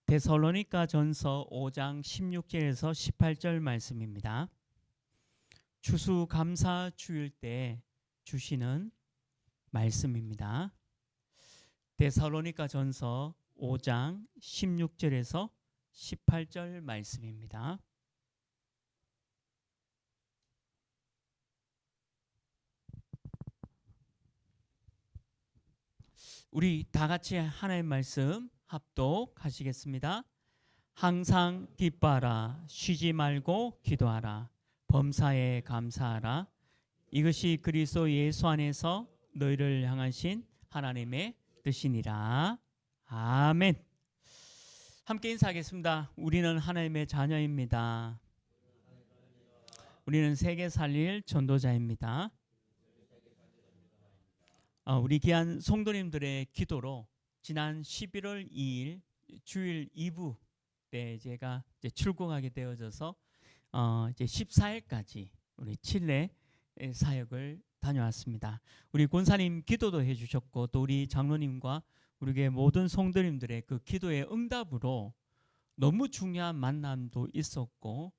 데살로니가 전서 5장 16절에서 18절 말씀입니다. 추수감사 주일 때 주시는 말씀입니다. 데살로니가 전서 5장 16절에서 18절 말씀입니다. 우리 다 같이 하나님의 말씀 합독하시겠습니다. 항상 기뻐하라, 쉬지 말고 기도하라, 범사에 감사하라. 이것이 그리스도 예수 안에서 너희를 향하신 하나님의 뜻이니라. 아멘. 함께 인사하겠습니다. 우리는 하나님의 자녀입니다. 우리는 세계 살릴 전도자입니다. 우리 귀한 성도님들의 기도로 지난 11월 2일 주일 2부 때 제가 이제 출국하게 되어져서 이제 14일까지 우리 칠레 사역을 다녀왔습니다. 우리 권사님 기도도 해주셨고 또 우리 장로님과 우리 교회 모든 성도님들의 그 기도의 응답으로 너무 중요한 만남도 있었고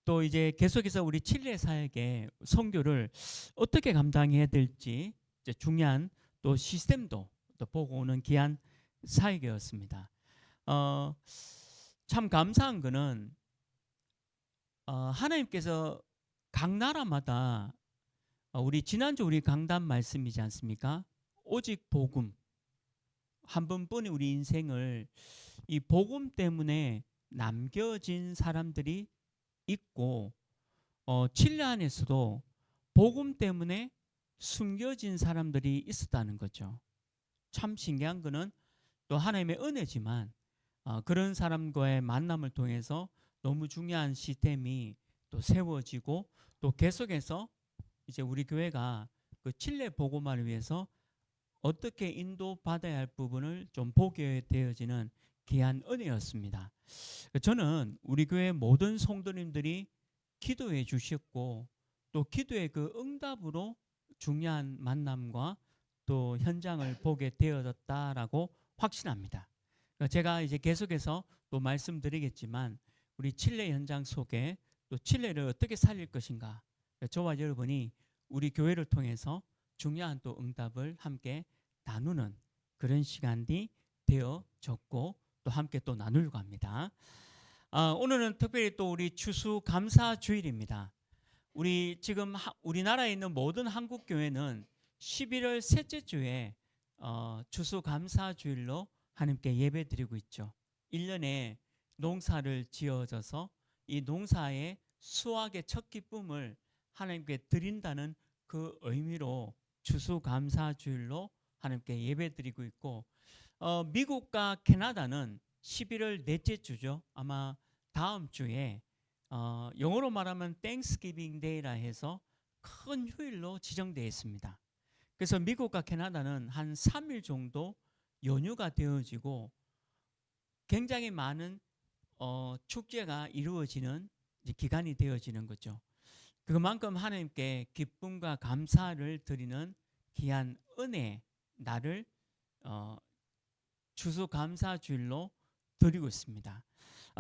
또 이제 계속해서 우리 칠레 사역의 선교를 어떻게 감당해야 될지 이제 중요한 또 시스템도 또 보고 오는 귀한 사역이었습니다. 참 감사한 거는 하나님께서 각 나라마다 우리 지난주 우리 강단 말씀이지 않습니까? 오직 복음 한 번뿐인 우리 인생을 이 복음 때문에 남겨진 사람들이 있고 칠레 안에서도 복음 때문에 숨겨진 사람들이 있었다는 거죠. 참 신기한 거는 또 하나님의 은혜지만 그런 사람과의 만남을 통해서 너무 중요한 시스템이 또 세워지고 또 계속해서 이제 우리 교회가 그 칠레 복음화를 위해서 어떻게 인도받아야 할 부분을 좀 보게 되어지는 귀한 은혜였습니다. 저는 우리 교회 모든 성도님들이 기도해 주셨고 또 기도의 그 응답으로 중요한 만남과 또 현장을 보게 되어졌다라고 확신합니다. 제가 이제 계속해서 또 말씀드리겠지만 우리 칠레 현장 속에 또 칠레를 어떻게 살릴 것인가, 저와 여러분이 우리 교회를 통해서 중요한 또 응답을 함께 나누는 그런 시간이 되어졌고 또 함께 또 나누려고 합니다. 오늘은 특별히 또 우리 추수감사 주일입니다. 우리 지금 우리나라에 있는 모든 한국 교회는 11월 셋째 주에 추수감사 주일로 하나님께 예배드리고 있죠. 1년에 농사를 지어져서 이 농사의 수확의 첫 기쁨을 하나님께 드린다는 그 의미로 추수감사 주일로 하나님께 예배드리고 있고 미국과 캐나다는 11월 넷째 주죠. 아마 다음 주에 영어로 말하면 땡스기빙 데이라 해서 큰 휴일로 지정되어 있습니다. 그래서 미국과 캐나다는 한 3일 정도 연휴가 되어지고 굉장히 많은 축제가 이루어지는 기간이 되어지는 거죠. 그만큼 하나님께 기쁨과 감사를 드리는 귀한 은혜 날을 추수감사주일로 드리고 있습니다.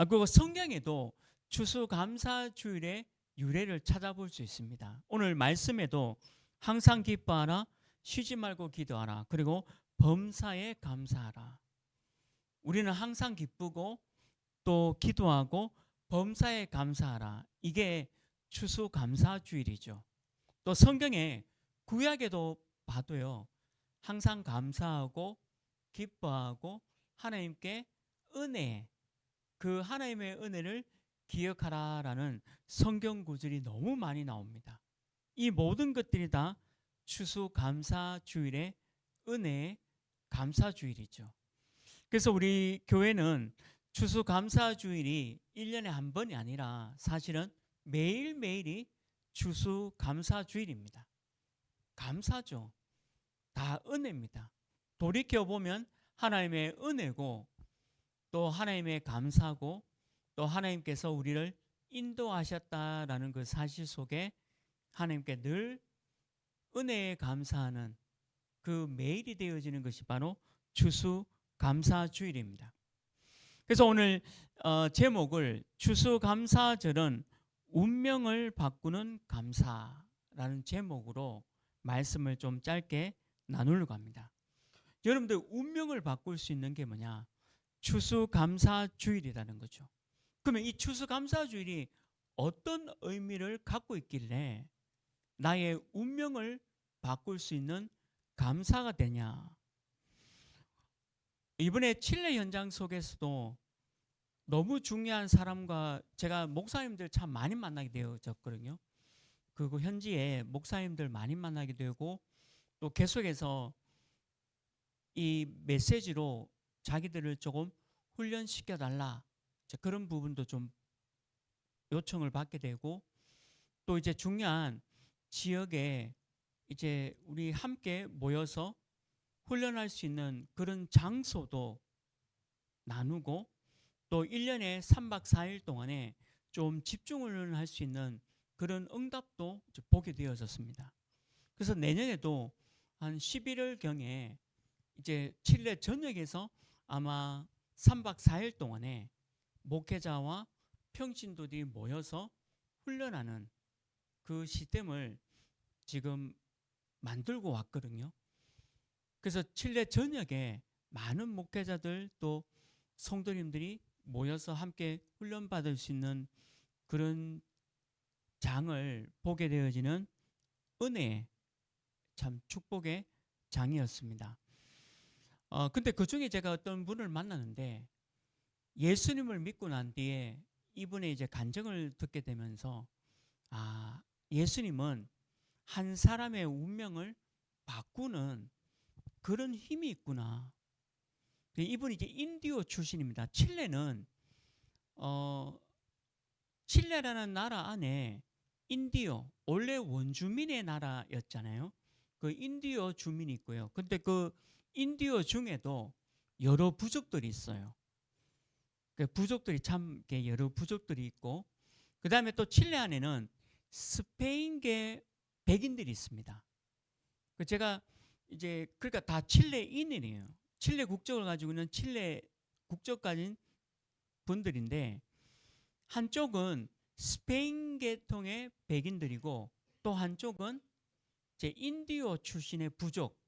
그리고 성경에도 추수감사주일의 유래를 찾아볼 수 있습니다. 오늘 말씀에도 항상 기뻐하라, 쉬지 말고 기도하라, 그리고 범사에 감사하라. 우리는 항상 기쁘고 또 기도하고 범사에 감사하라. 이게 추수감사주일이죠. 또 성경에 구약에도 봐도요. 항상 감사하고 기뻐하고 하나님께 은혜, 그 하나님의 은혜를 기억하라라는 성경 구절이 너무 많이 나옵니다. 이 모든 것들이 다 추수감사주일의 은혜의 감사주일이죠. 그래서 우리 교회는 추수감사주일이 1년에 한 번이 아니라 사실은 매일매일이 추수감사주일입니다. 감사죠. 다 은혜입니다. 돌이켜보면 하나님의 은혜고 또 하나님의 감사고 또 하나님께서 우리를 인도하셨다라는 그 사실 속에 하나님께 늘 은혜에 감사하는 그 매일이 되어지는 것이 바로 추수감사주일입니다. 그래서 오늘 제목을 추수감사절은 운명을 바꾸는 감사라는 제목으로 말씀을 좀 짧게 나누려고 합니다. 여러분들 운명을 바꿀 수 있는 게 뭐냐? 추수감사주일이라는 거죠. 그러면 이 추수감사주일이 어떤 의미를 갖고 있길래 나의 운명을 바꿀 수 있는 감사가 되냐? 이번에 칠레 현장 속에서도 너무 중요한 사람과 제가 목사님들 참 많이 만나게 되어졌거든요. 그리고 현지에 목사님들 많이 만나게 되고 또 계속해서 이 메시지로 자기들을 조금 훈련시켜 달라 그런 부분도 좀 요청을 받게 되고 또 이제 중요한 지역에 이제 우리 함께 모여서 훈련할 수 있는 그런 장소도 나누고 또 1년에 3박 4일 동안에 좀 집중을 할 수 있는 그런 응답도 보게 되어졌습니다. 그래서 내년에도 한 11월경에 이제 칠레 전역에서 아마 3박 4일 동안에 목회자와 평신도들이 모여서 훈련하는 그 시스템을 지금 만들고 왔거든요. 그래서 칠레 전역에 많은 목회자들 또 성도님들이 모여서 함께 훈련받을 수 있는 그런 장을 보게 되어지는 은혜의 참 축복의 장이었습니다. 근데 그 중에 제가 어떤 분을 만나는데 예수님을 믿고 난 뒤에 이분의 이제 간증을 듣게 되면서 예수님은 한 사람의 운명을 바꾸는 그런 힘이 있구나. 이분이 이제 인디오 출신입니다. 칠레라는 나라 안에 인디오, 원래 원주민의 나라였잖아요. 그 인디오 주민이 있고요. 근데 그 인디오 중에도 여러 부족들이 있어요. 그 부족들이 참 여러 부족들이 있고, 그 다음에 또 칠레 안에는 스페인계 백인들이 있습니다. 제가 이제 그러니까 다 칠레인이에요. 칠레 국적을 가지고 있는 칠레 국적 가진 분들인데 한쪽은 스페인 계통의 백인들이고 또 한쪽은 이제 인디오 출신의 부족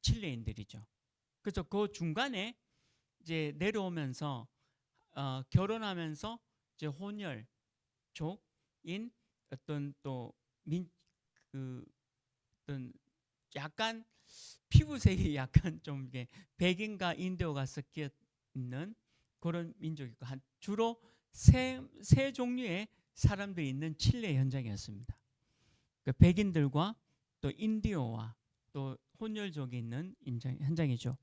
칠레인들이죠. 그래서 그 중간에 이제 내려오면서 결혼하면서 이제 혼혈족인 어떤 또 어떤 약간 피부색이 약간 좀 이게 백인과 인디오가 섞여 있는 그런 민족이고 주로 세 종류의 사람들이 있는 칠레 현장이었습니다. 그러니까 백인들과 또 인디오와 또 혼혈족이 있는 현장이죠.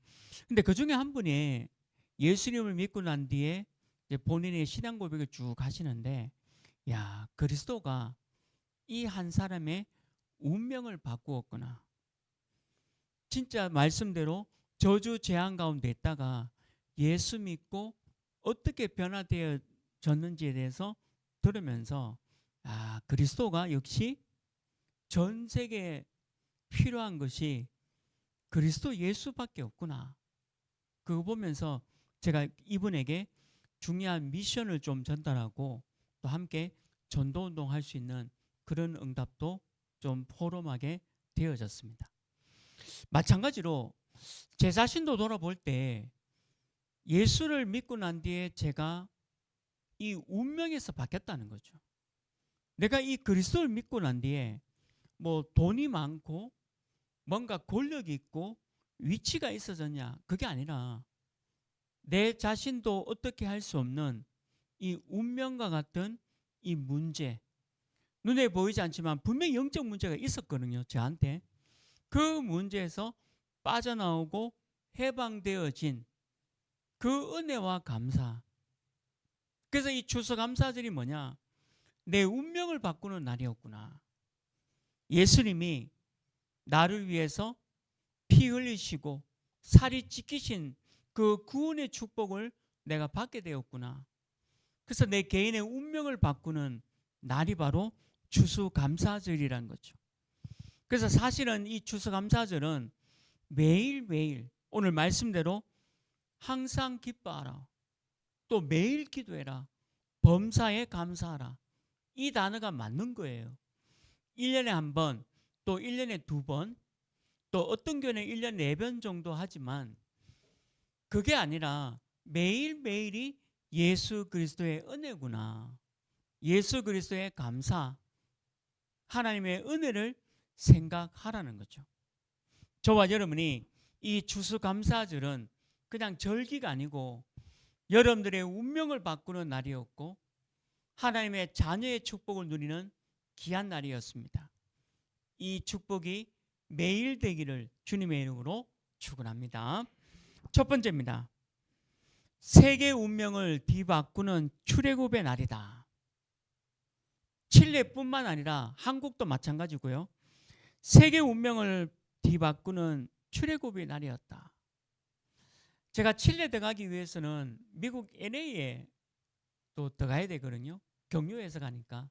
근데 그 중에 한 분이 예수님을 믿고 난 뒤에 이제 본인의 신앙 고백을 쭉 하시는데, 야, 그리스도가 이 한 사람의 운명을 바꾸었구나. 진짜 말씀대로 저주 재앙 가운데 있다가 예수 믿고 어떻게 변화되어졌는지에 대해서 들으면서 그리스도가 역시 전 세계에 필요한 것이 그리스도 예수밖에 없구나. 그거 보면서 제가 이분에게 중요한 미션을 좀 전달하고 또 함께 전도운동 할 수 있는 그런 응답도 좀 포럼하게 되어졌습니다. 마찬가지로 제 자신도 돌아볼 때 예수를 믿고 난 뒤에 제가 이 운명에서 바뀌었다는 거죠. 내가 이 그리스도를 믿고 난 뒤에 뭐 돈이 많고 뭔가 권력이 있고 위치가 있어졌냐, 그게 아니라 내 자신도 어떻게 할 수 없는 이 운명과 같은 이 문제, 눈에 보이지 않지만 분명히 영적 문제가 있었거든요, 저한테. 그 문제에서 빠져나오고 해방되어진 그 은혜와 감사. 그래서 이 추수감사절이 뭐냐? 내 운명을 바꾸는 날이었구나. 예수님이 나를 위해서 피 흘리시고 살이 찢기신 그 구원의 축복을 내가 받게 되었구나. 그래서 내 개인의 운명을 바꾸는 날이 바로 추수감사절이라는 거죠. 그래서 사실은 이 추수감사절은 매일매일 오늘 말씀대로 항상 기뻐하라. 또 매일 기도해라. 범사에 감사하라. 이 단어가 맞는 거예요. 1년에 한 번, 또 1년에 두 번, 또 어떤 교회는 1년 4번 정도 하지만 그게 아니라 매일매일이 예수 그리스도의 은혜구나. 예수 그리스도의 감사, 하나님의 은혜를 생각하라는 거죠. 저와 여러분이 이 추수감사절은 그냥 절기가 아니고 여러분들의 운명을 바꾸는 날이었고 하나님의 자녀의 축복을 누리는 귀한 날이었습니다. 이 축복이 매일 되기를 주님의 이름으로 축원합니다. 첫 번째입니다. 세계 운명을 뒤바꾸는 출애굽의 날이다. 칠레뿐만 아니라 한국도 마찬가지고요. 세계 운명을 뒤바꾸는 출애굽의 날이었다. 제가 칠레 들어가기 위해서는 미국 LA에 또 들어가야 되거든요. 경유해서 가니까.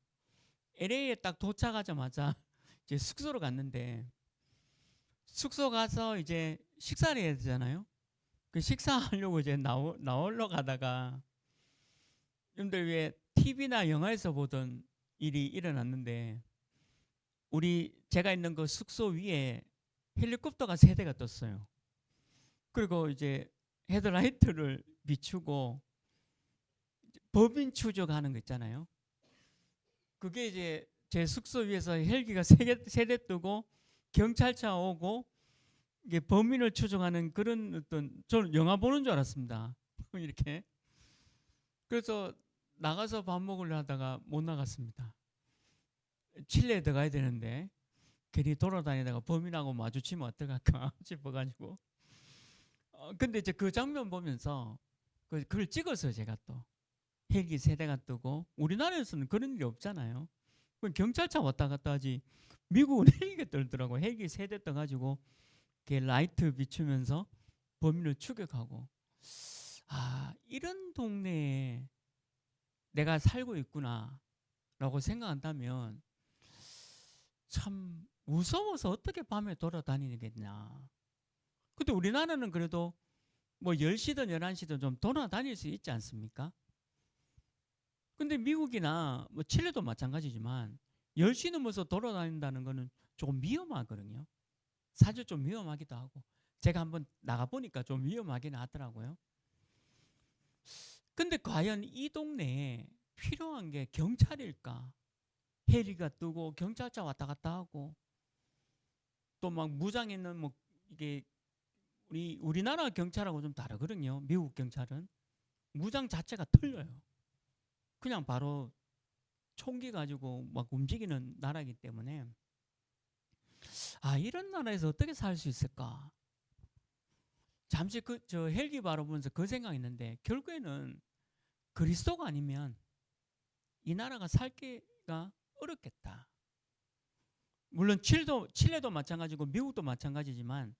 LA에 딱 도착하자마자 이제 숙소로 갔는데 숙소 가서 이제 식사를 해야 되잖아요. 그 식사하려고 이제 나오러 가다가 여러분들 왜 TV나 영화에서 보던 일이 일어났는데 제가 있는 그 숙소 위에 헬리콥터가 3대가 떴어요. 그리고 이제 헤드라이트를 비추고 법인 추적하는 거 있잖아요. 그게 이제 제 숙소 위에서 헬기가 3대 뜨고 경찰차 오고 이게 범인을 추적하는 그런 어떤, 저는 영화 보는 줄 알았습니다. 이렇게. 그래서 나가서 밥 먹으려 하다가 못 나갔습니다. 칠레에 들어가야 되는데 괜히 돌아다니다가 범인하고 마주치면 어떡할까 싶어가지고. 근데 이제 그 장면 보면서 그걸 찍었어요. 제가 또 헬기 3대가 뜨고 우리나라에서는 그런 일이 없잖아요. 경찰차 왔다 갔다 하지 미국은 헬기가 떨더라고. 헬기 3대 떠가지고 라이트 비추면서 범인을 추격하고. 이런 동네에 내가 살고 있구나 라고 생각한다면 참 무서워서 어떻게 밤에 돌아다니겠냐. 근데 우리나라는 그래도 뭐 10시든 11시든 좀 돌아다닐 수 있지 않습니까? 근데 미국이나 뭐 칠레도 마찬가지지만 10시 넘어서 돌아다닌다는 거는 조금 위험하거든요. 사실 좀 위험하기도 하고 제가 한번 나가보니까 좀 위험하긴 하더라고요. 근데 과연 이 동네에 필요한 게 경찰일까? 헬기가 뜨고 경찰차 왔다 갔다 하고 또 막 무장 있는 뭐 이게 우리나라 경찰하고 좀 다르거든요. 미국 경찰은 무장 자체가 틀려요. 그냥 바로 총기 가지고 막 움직이는 나라이기 때문에 이런 나라에서 어떻게 살 수 있을까? 잠시 저 헬기 바라보면서 그 생각했는데 결국에는 그리스도가 아니면 이 나라가 살기가 어렵겠다. 물론 칠레도 마찬가지고 미국도 마찬가지지만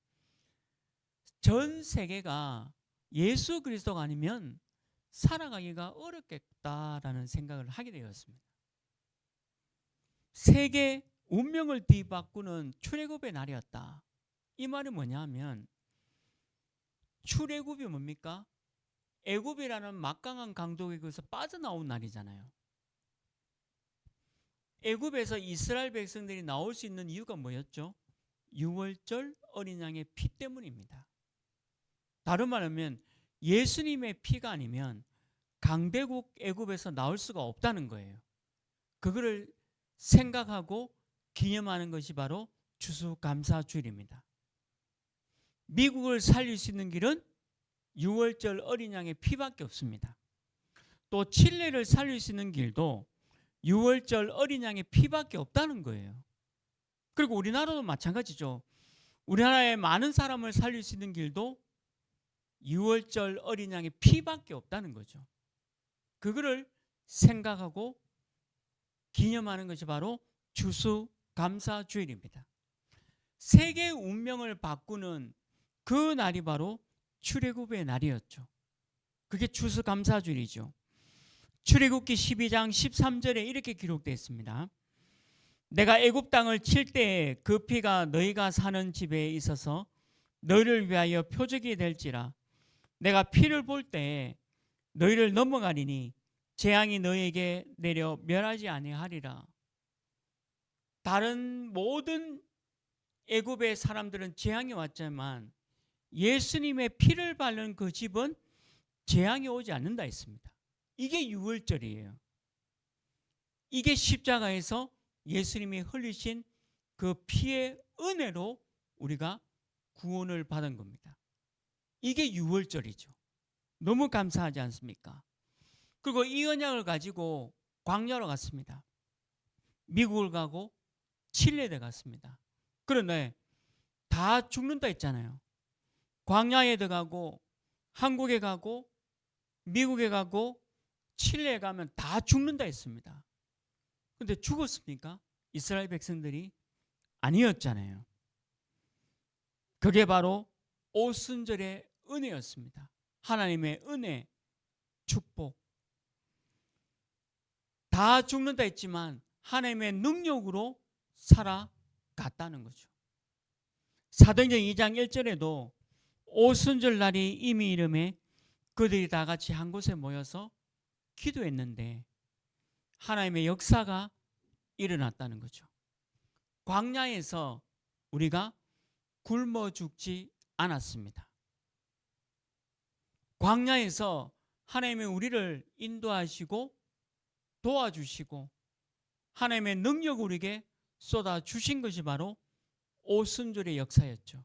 전 세계가 예수 그리스도가 아니면 살아가기가 어렵겠다라는 생각을 하게 되었습니다. 세계 운명을 뒤바꾸는 출애굽의 날이었다. 이 말이 뭐냐 하면 출애굽이 뭡니까? 애굽이라는 막강한 강도에서 빠져나온 날이잖아요. 애굽에서 이스라엘 백성들이 나올 수 있는 이유가 뭐였죠? 유월절 어린 양의 피 때문입니다. 다른 말하면 예수님의 피가 아니면 강대국 애굽에서 나올 수가 없다는 거예요. 그거를 생각하고 기념하는 것이 바로 추수감사주일입니다. 미국을 살릴 수 있는 길은 유월절 어린 양의 피밖에 없습니다. 또 칠레를 살릴 수 있는 길도 유월절 어린 양의 피밖에 없다는 거예요. 그리고 우리나라도 마찬가지죠. 우리나라의 많은 사람을 살릴 수 있는 길도 유월절 어린 양의 피밖에 없다는 거죠. 그거를 생각하고 기념하는 것이 바로 추수감사주일입니다. 세계 운명을 바꾸는 그 날이 바로 출애굽의 날이었죠. 그게 추수감사주일이죠. 출애굽기 12장 13절에 이렇게 기록되어 있습니다. 내가 애굽 땅을 칠 때에 그 피가 너희가 사는 집에 있어서 너희를 위하여 표적이 될지라. 내가 피를 볼 때에 너희를 넘어가리니 재앙이 너희에게 내려 멸하지 아니하리라. 다른 모든 애굽의 사람들은 재앙이 왔지만 예수님의 피를 바른 그 집은 재앙이 오지 않는다 했습니다. 이게 유월절이에요. 이게 십자가에서 예수님이 흘리신 그 피의 은혜로 우리가 구원을 받은 겁니다. 이게 유월절이죠. 너무 감사하지 않습니까? 그리고 이 언약을 가지고 광야로 갔습니다. 미국을 가고 칠레에 갔습니다. 그런데 다 죽는다 했잖아요. 광야에 들어가고 한국에 가고 미국에 가고 칠레에 가면 다 죽는다 했습니다. 그런데 죽었습니까? 이스라엘 백성들이 아니었잖아요. 그게 바로 오순절의 은혜였습니다. 하나님의 은혜, 축복. 다 죽는다 했지만 하나님의 능력으로 살아갔다는 거죠. 사도행전 2장 1절에도 오순절 날이 이미 이름에 그들이 다 같이 한 곳에 모여서 기도했는데 하나님의 역사가 일어났다는 거죠. 광야에서 우리가 굶어 죽지 않았습니다. 광야에서 하나님의 우리를 인도하시고 도와주시고 하나님의 능력을 우리에게 쏟아주신 것이 바로 오순절의 역사였죠.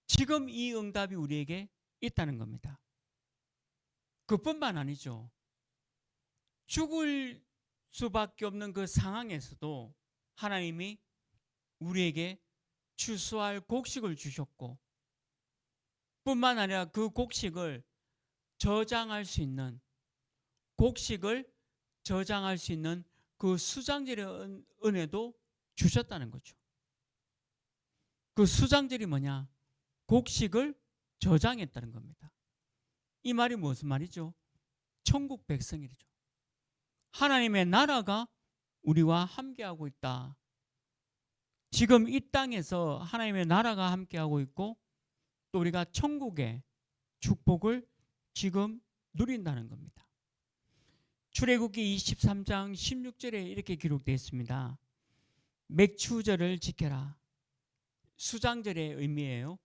지금 이 응답이 우리에게 있다는 겁니다. 그뿐만 아니죠. 죽을 수밖에 없는 그 상황에서도 하나님이 우리에게 추수할 곡식을 주셨고 뿐만 아니라 그 곡식을 저장할 수 있는 그 수장절의 은혜도 주셨다는 거죠. 그 수장절이 뭐냐? 곡식을 저장했다는 겁니다. 이 말이 무슨 말이죠? 천국 백성이죠. 하나님의 나라가 우리와 함께하고 있다. 지금 이 땅에서 하나님의 나라가 함께하고 있고 또 우리가 천국의 축복을 지금 누린다는 겁니다. 출애굽기 23장 16절에 이렇게 기록되어 있습니다. 맥추절을 지켜라. 수장절의 의미예요.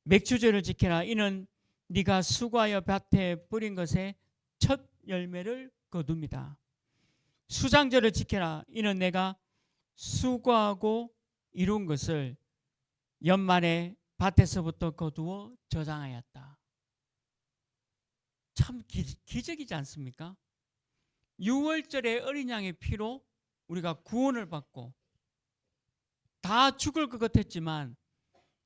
맥추절을 지켜라. 이는 네가 수고하여 밭에 뿌린 것의 첫 열매를 거둡니다. 수장절을 지켜라. 이는 내가 수고하고 이룬 것을 연말에 밭에서부터 거두어 저장하였다. 참 기적이지 않습니까? 6월절의 어린 양의 피로 우리가 구원을 받고 다 죽을 것 같았지만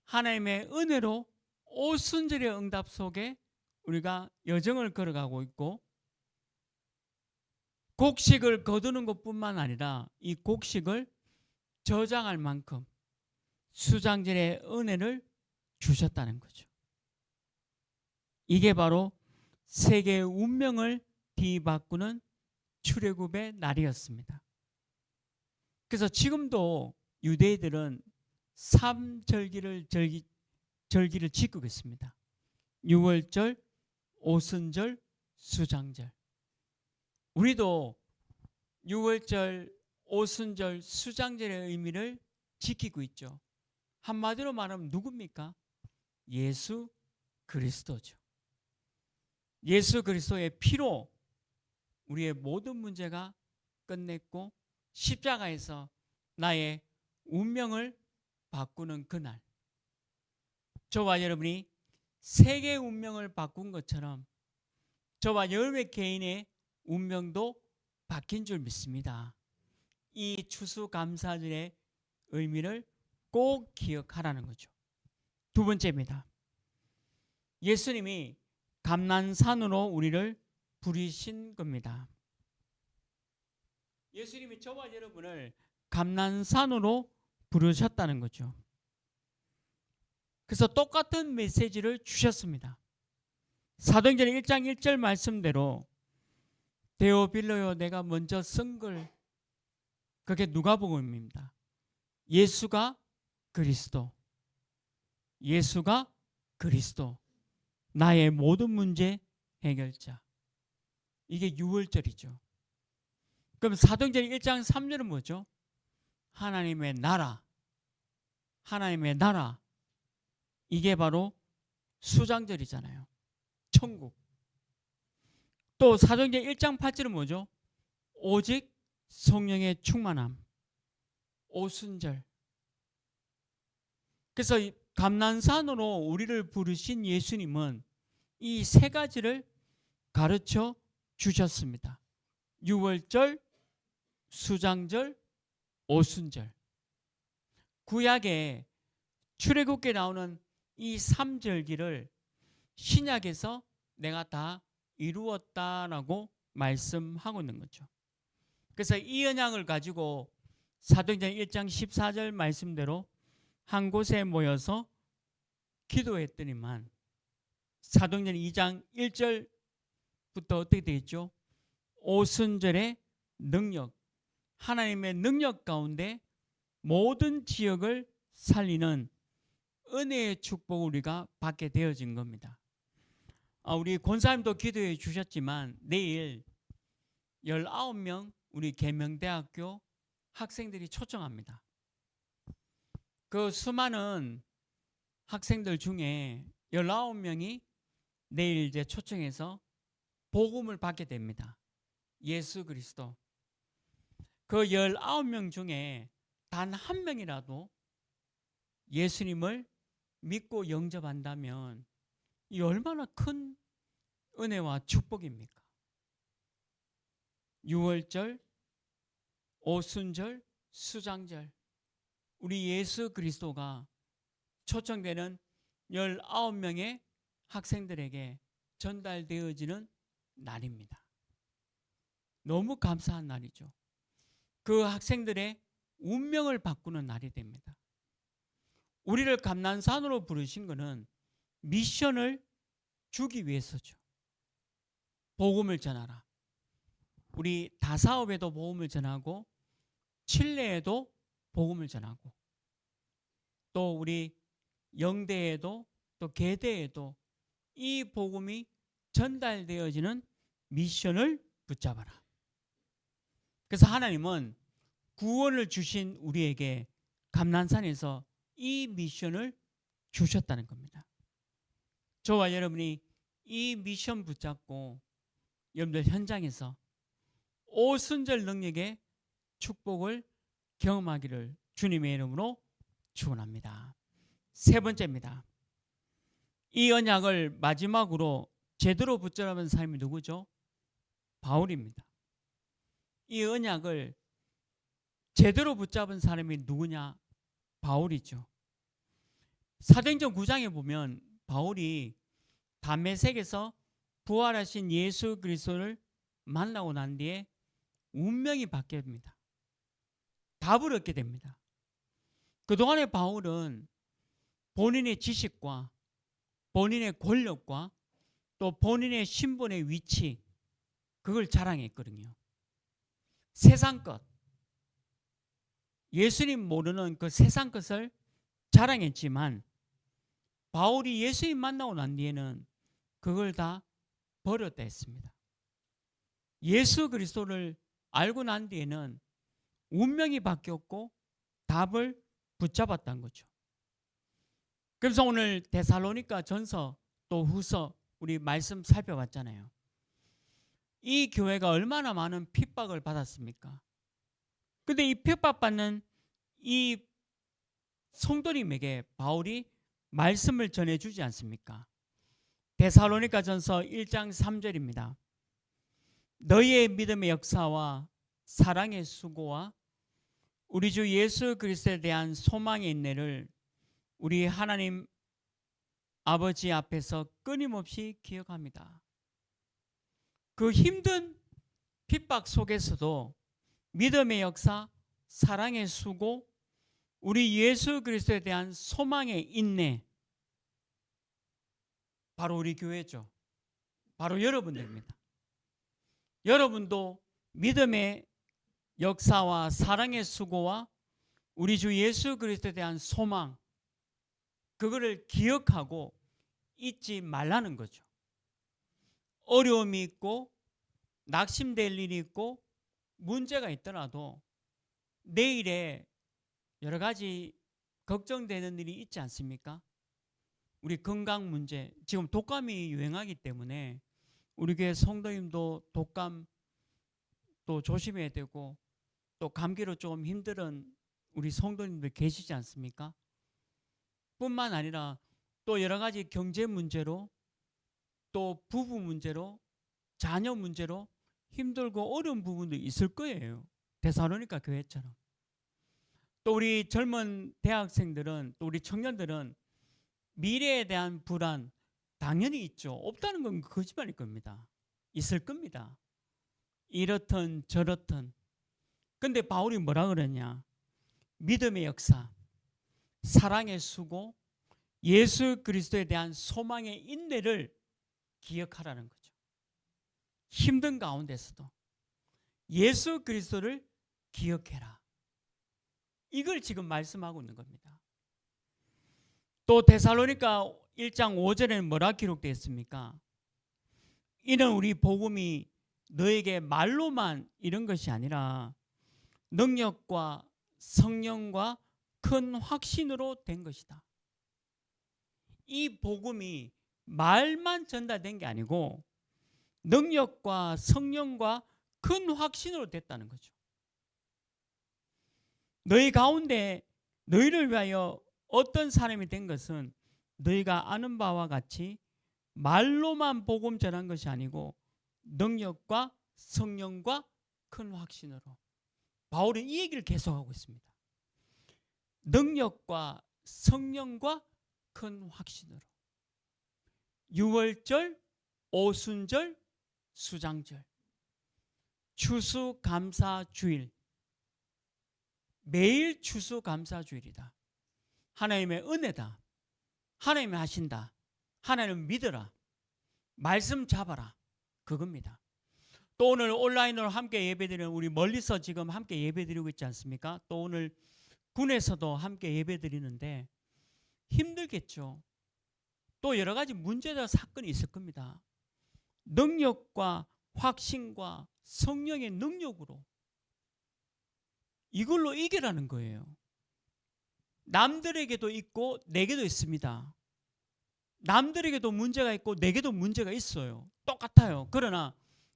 하나님의 은혜로 오순절의 응답 속에 우리가 여정을 걸어가고 있고 곡식을 거두는 것뿐만 아니라 이 곡식을 저장할 만큼 수장절의 은혜를 주셨다는 거죠. 이게 바로 세계의 운명을 뒤바꾸는 출애굽의 날이었습니다. 그래서 지금도 유대인들은 3절기를 절기를 지키고 있습니다. 6월절, 오순절, 수장절. 우리도 6월절, 오순절, 수장절의 의미를 지키고 있죠. 한마디로 말하면 누굽니까? 예수 그리스도죠. 예수 그리스도의 피로 우리의 모든 문제가 끝냈고 십자가에서 나의 운명을 바꾸는 그날, 저와 여러분이 세계의 운명을 바꾼 것처럼 저와 여러분의 개인의 운명도 바뀐 줄 믿습니다. 이 추수감사절의 의미를 꼭 기억하라는 거죠. 두 번째입니다. 예수님이 감난산으로 우리를 부르신 겁니다. 예수님이 저와 여러분을 감난산으로 부르셨다는 거죠. 그래서 똑같은 메시지를 주셨습니다. 사도행전 1장 1절 말씀대로 데오빌로요 내가 먼저 쓴 걸, 그게 누가복음입니다. 예수가 그리스도, 예수가 그리스도, 나의 모든 문제 해결자. 이게 유월절이죠. 그럼 사도행전 1장 3절은 뭐죠? 하나님의 나라. 하나님의 나라. 이게 바로 수장절이잖아요. 천국. 또 사도행전 1장 8절은 뭐죠? 오직 성령의 충만함. 오순절. 그래서 감난산으로 우리를 부르신 예수님은 이 세 가지를 가르쳐 주셨습니다. 유월절, 수장절, 오순절. 구약에 출애굽기에 나오는 이 3절기를 신약에서 내가 다 이루었다라고 말씀하고 있는 거죠. 그래서 이 언약을 가지고 사도행전 1장 14절 말씀대로 한 곳에 모여서 기도했더니만 사도행전 2장 1절부터 어떻게 되어 있죠? 오순절의 능력, 하나님의 능력 가운데 모든 지역을 살리는 은혜의 축복을 우리가 받게 되어진 겁니다. 우리 권사님도 기도해 주셨지만 내일 19명 우리 계명대학교 학생들이 초청합니다. 그 수많은 학생들 중에 19명이 내일 이제 초청해서 복음을 받게 됩니다. 예수 그리스도. 그 19명 중에 단 한 명이라도 예수님을 믿고 영접한다면 이 얼마나 큰 은혜와 축복입니까? 유월절, 오순절, 수장절, 우리 예수 그리스도가 초청되는 19명의 학생들에게 전달되어지는 날입니다. 너무 감사한 날이죠. 그 학생들의 운명을 바꾸는 날이 됩니다. 우리를 감난산으로 부르신 것은 미션을 주기 위해서죠. 복음을 전하라. 우리 다사업에도 복음을 전하고 칠레에도 복음을 전하고 또 우리 영대에도 또 계대에도 이 복음이 전달되어지는 미션을 붙잡아라. 그래서 하나님은 구원을 주신 우리에게 감난산에서 이 미션을 주셨다는 겁니다. 저와 여러분이 이 미션 붙잡고 여러분들 현장에서 오순절 능력의 축복을 경험하기를 주님의 이름으로 축원합니다. 세 번째입니다. 이 언약을 마지막으로 제대로 붙잡은 사람이 누구죠? 바울입니다. 이 언약을 제대로 붙잡은 사람이 누구냐? 바울이죠. 사도행전 9장에 보면 바울이 담메색에서 부활하신 예수 그리스도를 만나고 난 뒤에 운명이 바뀝니다. 답을 얻게 됩니다. 그동안에 바울은 본인의 지식과 본인의 권력과 또 본인의 신분의 위치, 그걸 자랑했거든요. 세상 것, 예수님 모르는 그 세상 것을 자랑했지만 바울이 예수님 만나고 난 뒤에는 그걸 다 버렸다 했습니다. 예수 그리스도를 알고 난 뒤에는 운명이 바뀌었고 답을 붙잡았다는 거죠. 그래서 오늘 데살로니가 전서 또 후서 우리 말씀 살펴봤잖아요. 이 교회가 얼마나 많은 핍박을 받았습니까? 근데 이 핍박받는 이 성도님에게 바울이 말씀을 전해주지 않습니까? 데살로니가 전서 1장 3절입니다. 너희의 믿음의 역사와 사랑의 수고와 우리 주 예수 그리스도에 대한 소망의 인내를 우리 하나님 아버지 앞에서 끊임없이 기억합니다. 그 힘든 핍박 속에서도 믿음의 역사, 사랑의 수고, 우리 예수 그리스도에 대한 소망의 인내, 바로 우리 교회죠. 바로 여러분들입니다. 여러분도 믿음의 역사와 사랑의 수고와 우리 주 예수 그리스도에 대한 소망, 그거를 기억하고 잊지 말라는 거죠. 어려움이 있고 낙심될 일이 있고 문제가 있더라도 내일에 여러 가지 걱정되는 일이 있지 않습니까? 우리 건강 문제, 지금 독감이 유행하기 때문에 우리 교회 성도님도 독감 또 조심해야 되고 또 감기로 조금 힘든 우리 성도님들 계시지 않습니까? 뿐만 아니라 또 여러 가지 경제 문제로 또 부부 문제로 자녀 문제로 힘들고 어려운 부분도 있을 거예요. 데살로니가 교회처럼. 또 우리 젊은 대학생들은 또 우리 청년들은 미래에 대한 불안 당연히 있죠. 없다는 건 거짓말일 겁니다. 있을 겁니다. 이렇든 저렇든. 근데 바울이 뭐라 그러냐? 믿음의 역사, 사랑의 수고, 예수 그리스도에 대한 소망의 인내를 기억하라는 거죠. 힘든 가운데서도 예수 그리스도를 기억해라. 이걸 지금 말씀하고 있는 겁니다. 또 데살로니가 1장 5절에는 뭐라 기록되어 있습니까? 이는 우리 복음이 너에게 말로만 이런 것이 아니라 능력과 성령과 큰 확신으로 된 것이다. 이 복음이 말만 전달된 게 아니고 능력과 성령과 큰 확신으로 됐다는 거죠. 너희 가운데 너희를 위하여 어떤 사람이 된 것은 너희가 아는 바와 같이 말로만 복음 전한 것이 아니고 능력과 성령과 큰 확신으로. 바울은 이 얘기를 계속하고 있습니다. 능력과 성령과 큰 확신으로. 유월절, 오순절, 수장절, 추수감사주일, 매일 추수감사주일이다. 하나님의 은혜다. 하나님이 하신다. 하나님을 믿어라. 말씀 잡아라. 그겁니다. 또 오늘 온라인으로 함께 예배드리는 우리 멀리서 지금 함께 예배드리고 있지 않습니까? 또 오늘 군에서도 함께 예배드리는데 힘들겠죠. 또 여러 가지 문제나 사건이 있을 겁니다. 능력과 확신과 성령의 능력으로 이걸로 이기라는 거예요. 남들에게도 있고 내게도 있습니다. 남들에게도 문제가 있고 내게도 문제가 있어요. 똑같아요. 그러나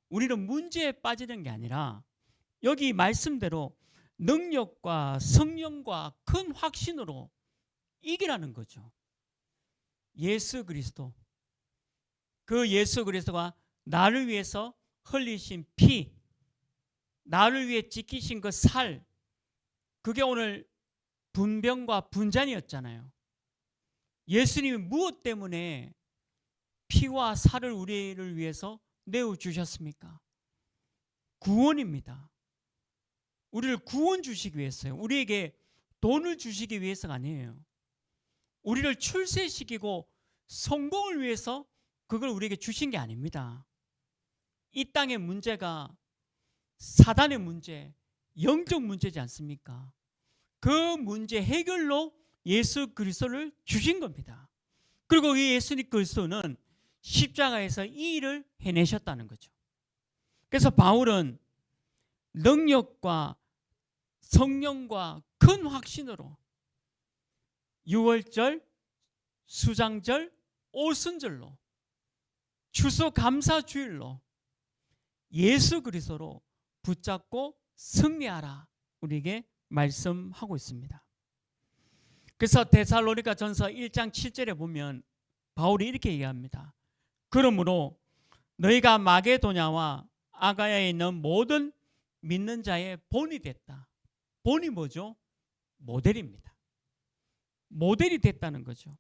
우리는 문제에 빠지는 게 아니라 여기 말씀대로 능력과 성령과 큰 확신으로 이기라는 거죠. 예수 그리스도, 그 예수 그리스도가 나를 위해서 흘리신 피, 나를 위해 지키신 그 살, 그게 오늘 분병과 분잔이었잖아요. 예수님이 무엇 때문에 피와 살을 우리를 위해서 내어주셨습니까? 구원입니다. 우리를 구원 주시기 위해서요. 우리에게 돈을 주시기 위해서가 아니에요. 우리를 출세시키고 성공을 위해서 그걸 우리에게 주신 게 아닙니다. 이 땅의 문제가 사단의 문제, 영적 문제지 않습니까? 그 문제 해결로 예수 그리스도를 주신 겁니다. 그리고 이 예수 그리스도는 십자가에서 이 일을 해내셨다는 거죠. 그래서 바울은 능력과 성령과 큰 확신으로 유월절, 수장절, 오순절로 추수감사주일로 예수 그리스도로 붙잡고 승리하라 우리에게 말씀하고 있습니다. 그래서 데살로니가 전서 1장 7절에 보면 바울이 이렇게 얘기합니다. 그러므로 너희가 마게도냐와 아가야에 있는 모든 믿는 자의 본이 됐다. 본이 뭐죠? 모델입니다. 모델이 됐다는 거죠.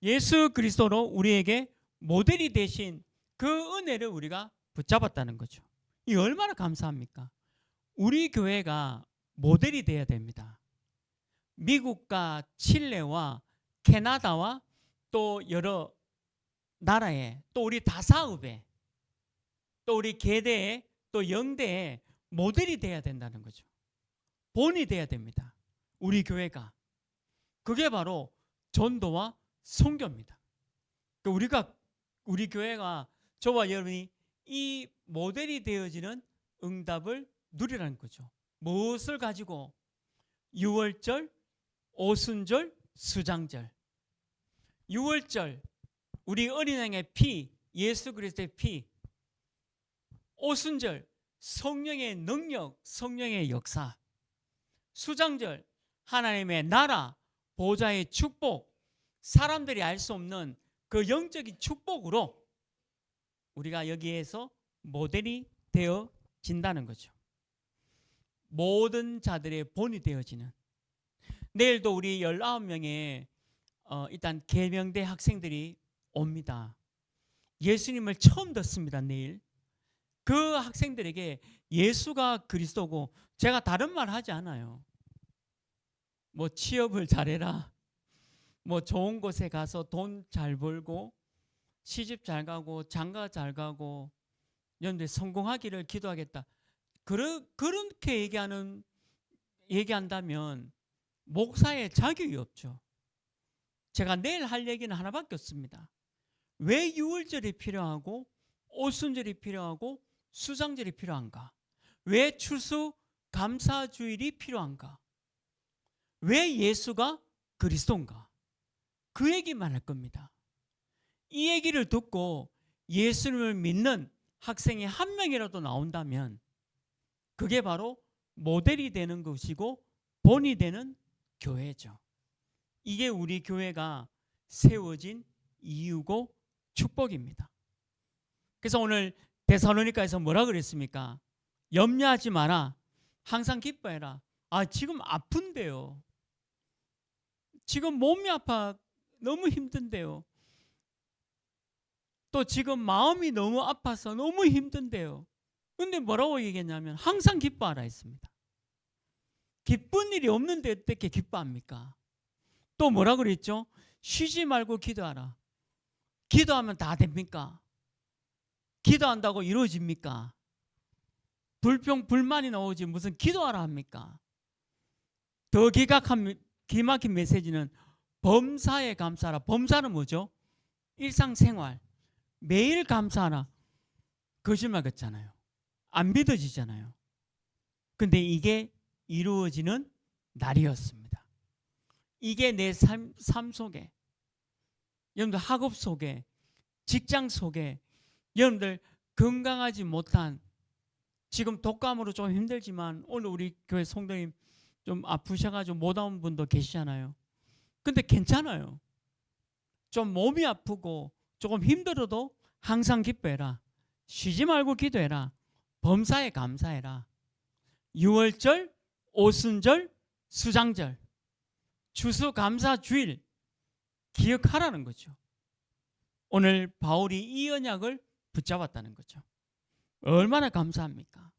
예수 그리스도로 우리에게 모델이 되신 그 은혜를 우리가 붙잡았다는 거죠. 이 얼마나 감사합니까? 우리 교회가 모델이 돼야 됩니다. 미국과 칠레와 캐나다와 또 여러 나라에 또 우리 다사읍에 또 우리 계대에 또 영대에 모델이 돼야 된다는 거죠. 본이 돼야 됩니다. 우리 교회가. 그게 바로 전도와 선교입니다. 우리가 우리 교회가 저와 여러분이 이 모델이 되어지는 응답을 누리라는 거죠. 무엇을 가지고? 유월절, 오순절, 수장절. 유월절, 우리 어린 양의 피, 예수 그리스도의 피. 오순절, 성령의 능력, 성령의 역사. 수장절, 하나님의 나라, 보좌의 축복, 사람들이 알 수 없는 그 영적인 축복으로 우리가 여기에서 모델이 되어진다는 거죠. 모든 자들의 본이 되어지는. 내일도 우리 19명의 일단 계명대 학생들이 옵니다. 예수님을 처음 듣습니다. 내일 그 학생들에게 예수가 그리스도고, 제가 다른 말 하지 않아요. 뭐 취업을 잘해라, 뭐 좋은 곳에 가서 돈 잘 벌고 시집 잘 가고 장가 잘 가고 여러분들 성공하기를 기도하겠다. 그렇게 얘기한다면 목사의 자격이 없죠. 제가 내일 할 얘기는 하나밖에 없습니다. 왜 유월절이 필요하고 오순절이 필요하고 수장절이 필요한가? 왜 추수감사주일이 필요한가? 왜 예수가 그리스도인가? 그 얘기만 할 겁니다. 이 얘기를 듣고 예수님을 믿는 학생이 한 명이라도 나온다면 그게 바로 모델이 되는 것이고 본이 되는 교회죠. 이게 우리 교회가 세워진 이유고 축복입니다. 그래서 오늘 데살로니가에서 뭐라 그랬습니까? 염려하지 마라. 항상 기뻐해라. 지금 아픈데요. 지금 몸이 아파 너무 힘든데요. 또 지금 마음이 너무 아파서 너무 힘든데요. 근데 뭐라고 얘기했냐면 항상 기뻐하라 했습니다. 기쁜 일이 없는데 어떻게 기뻐합니까? 또 뭐라 그랬죠? 쉬지 말고 기도하라. 기도하면 다 됩니까? 기도한다고 이루어집니까? 불평 불만이 나오지 무슨 기도하라 합니까? 더 기막힌 메시지는 범사에 감사하라. 범사는 뭐죠? 일상생활 매일 감사하라. 거짓말 같잖아요. 안 믿어지잖아요. 근데 이게 이루어지는 날이었습니다. 이게 내 삶 속에, 여러분들 학업 속에, 직장 속에, 여러분들 건강하지 못한, 지금 독감으로 좀 힘들지만 오늘 우리 교회 성도님 좀 아프셔가지고 못 온 분도 계시잖아요. 근데 괜찮아요. 좀 몸이 아프고 조금 힘들어도 항상 기뻐해라. 쉬지 말고 기도해라. 범사에 감사해라. 유월절, 오순절, 수장절, 추수감사주일 기억하라는 거죠. 오늘 바울이 이 언약을 붙잡았다는 거죠. 얼마나 감사합니까?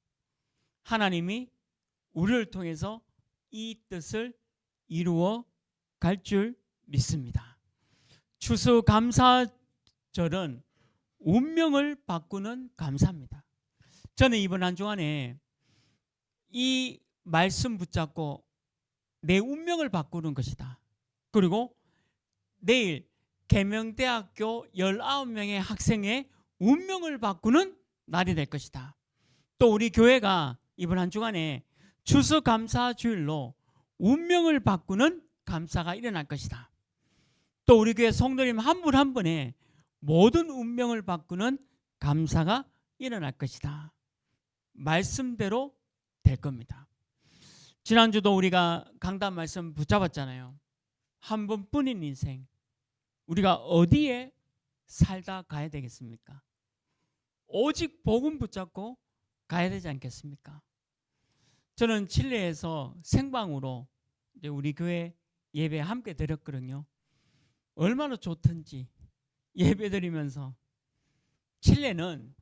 하나님이 우리를 통해서 이 뜻을 이루어 갈 줄 믿습니다. 추수감사절은 운명을 바꾸는 감사입니다. 저는 이번 한 주간에 이 말씀 붙잡고 내 운명을 바꾸는 것이다. 그리고 내일 계명대학교 19명의 학생의 운명을 바꾸는 날이 될 것이다. 또 우리 교회가 이번 한 주간에 추수감사주일로 운명을 바꾸는 감사가 일어날 것이다. 또 우리 교회 성도님 한 분 한 분의 모든 운명을 바꾸는 감사가 일어날 것이다. 말씀대로 될 겁니다. 지난주도 우리가 강단 말씀 붙잡았잖아요. 한 번뿐인 인생, 우리가 어디에 살다 가야 되겠습니까? 오직 복음 붙잡고 가야 되지 않겠습니까? 저는 칠레에서 생방으로 이제 우리 교회 예배 함께 드렸거든요. 얼마나 좋던지 예배 드리면서. 칠레는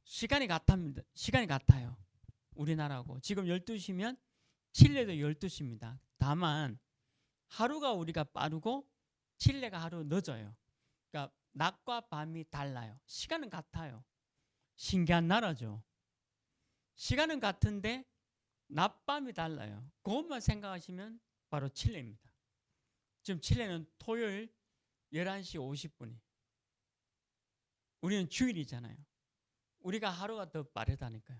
시간이 같아요. 우리나라하고. 지금 12시면 칠레도 12시입니다. 다만 하루가 우리가 빠르고 칠레가 하루 늦어요. 그러니까 낮과 밤이 달라요. 시간은 같아요. 신기한 나라죠. 시간은 같은데 낮밤이 달라요. 그것만 생각하시면 바로 칠레입니다. 지금 칠레는 토요일 11시 50분이. 우리는 주일이잖아요. 우리가 하루가 더 빠르다니까요.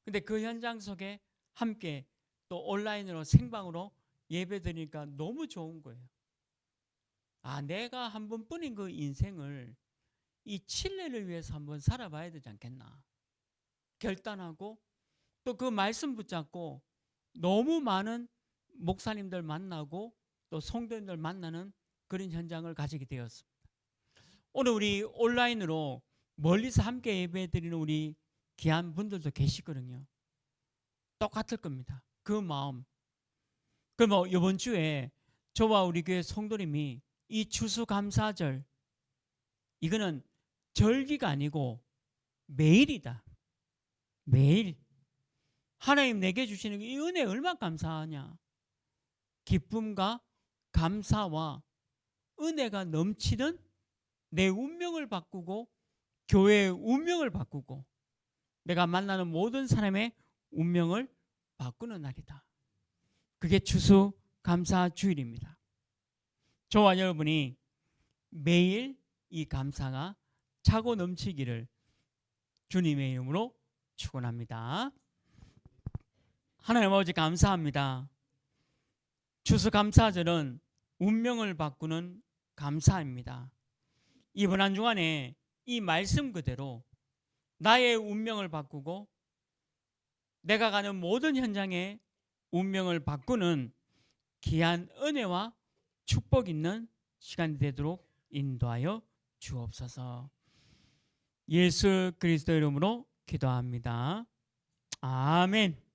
근데 그 현장 속에 함께 또 온라인으로 생방으로 예배 드리니까 너무 좋은 거예요. 아, 내가 한 번뿐인 그 인생을 이 칠레를 위해서 한번 살아봐야 되지 않겠나 결단하고, 또 그 말씀 붙잡고 너무 많은 목사님들 만나고 또 성도님들 만나는 그런 현장을 가지게 되었습니다. 오늘 우리 온라인으로 멀리서 함께 예배 드리는 우리 귀한 분들도 계시거든요. 똑같을 겁니다. 그 마음. 그럼 이번 주에 저와 우리 교회 성도님이 이 추수감사절, 이거는 절기가 아니고 매일이다. 매일 하나님 내게 주시는 이 은혜 얼마나 감사하냐. 기쁨과 감사와 은혜가 넘치는 내 운명을 바꾸고 교회의 운명을 바꾸고 내가 만나는 모든 사람의 운명을 바꾸는 날이다. 그게 추수감사주일입니다. 저와 여러분이 매일 이 감사가 차고 넘치기를 주님의 이름으로 축원합니다. 하나님 아버지 감사합니다. 추수감사절은 운명을 바꾸는 감사입니다. 이번 한 주간에 이 말씀 그대로 나의 운명을 바꾸고 내가 가는 모든 현장의 운명을 바꾸는 귀한 은혜와 축복 있는 시간이 되도록 인도하여 주옵소서. 예수 그리스도 이름으로 기도합니다. 아멘.